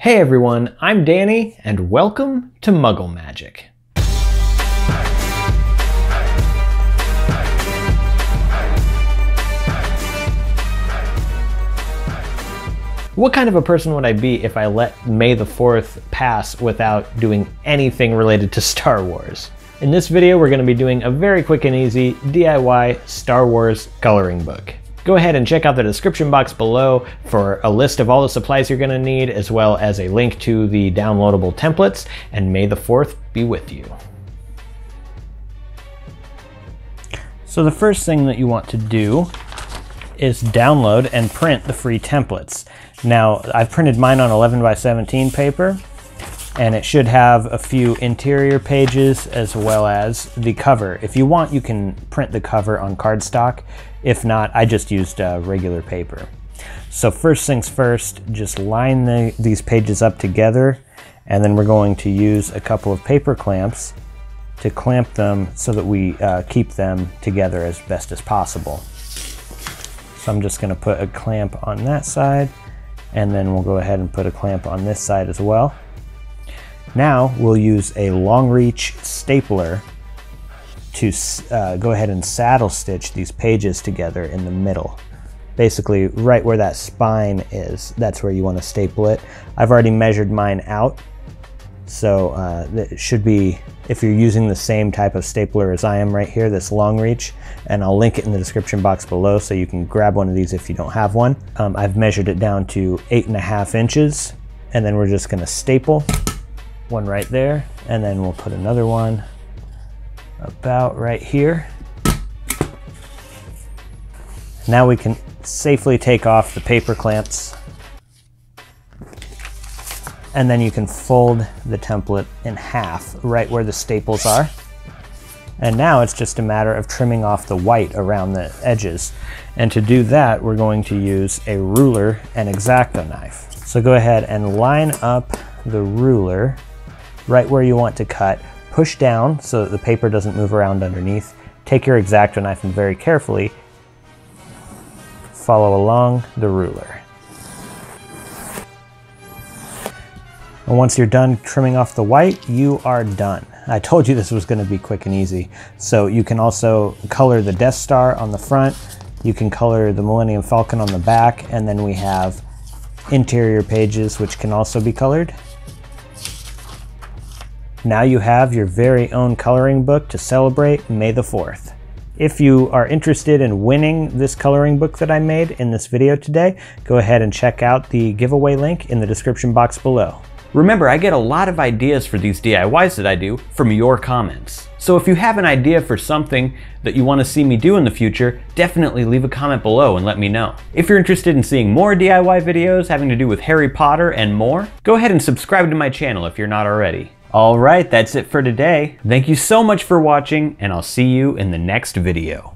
Hey everyone, I'm Danny, and welcome to Muggle Magic. What kind of a person would I be if I let May the 4th pass without doing anything related to Star Wars? In this video, we're going to be doing a very quick and easy DIY Star Wars coloring book. Go ahead and check out the description box below for a list of all the supplies you're going to need, as well as a link to the downloadable templates, and may the 4th be with you. So the first thing that you want to do is download and print the free templates. Now, I've printed mine on 11x17 paper, and it should have a few interior pages as well as the cover. If you want, you can print the cover on cardstock. If not, I just used regular paper. So first things first, just line these pages up together, and then we're going to use a couple of paper clamps to clamp them so that we keep them together as best as possible. So I'm just going to put a clamp on that side, and then we'll go ahead and put a clamp on this side as well. Now we'll use a long reach stapler to go ahead and saddle stitch these pages together in the middle. Basically right where that spine is, that's where you want to staple it. I've already measured mine out, so it should be, if you're using the same type of stapler as I am right here, this long reach, and I'll link it in the description box below so you can grab one of these if you don't have one. I've measured it down to 8.5 inches, and then we're just going to staple one right there, and then we'll put another one about right here. Now we can safely take off the paper clamps, and then you can fold the template in half right where the staples are. And now it's just a matter of trimming off the white around the edges. And to do that, we're going to use a ruler and X-Acto knife. So go ahead and line up the ruler right where you want to cut. Push down so that the paper doesn't move around underneath. Take your X-Acto knife and very carefully follow along the ruler. And once you're done trimming off the white, you are done. I told you this was going to be quick and easy. So you can also color the Death Star on the front, you can color the Millennium Falcon on the back, and then we have interior pages which can also be colored. Now you have your very own coloring book to celebrate May the 4th. If you are interested in winning this coloring book that I made in this video today, go ahead and check out the giveaway link in the description box below. Remember, I get a lot of ideas for these DIYs that I do from your comments. So if you have an idea for something that you want to see me do in the future, definitely leave a comment below and let me know. If you're interested in seeing more DIY videos having to do with Harry Potter and more, go ahead and subscribe to my channel if you're not already. All right, that's it for today. Thank you so much for watching, and I'll see you in the next video.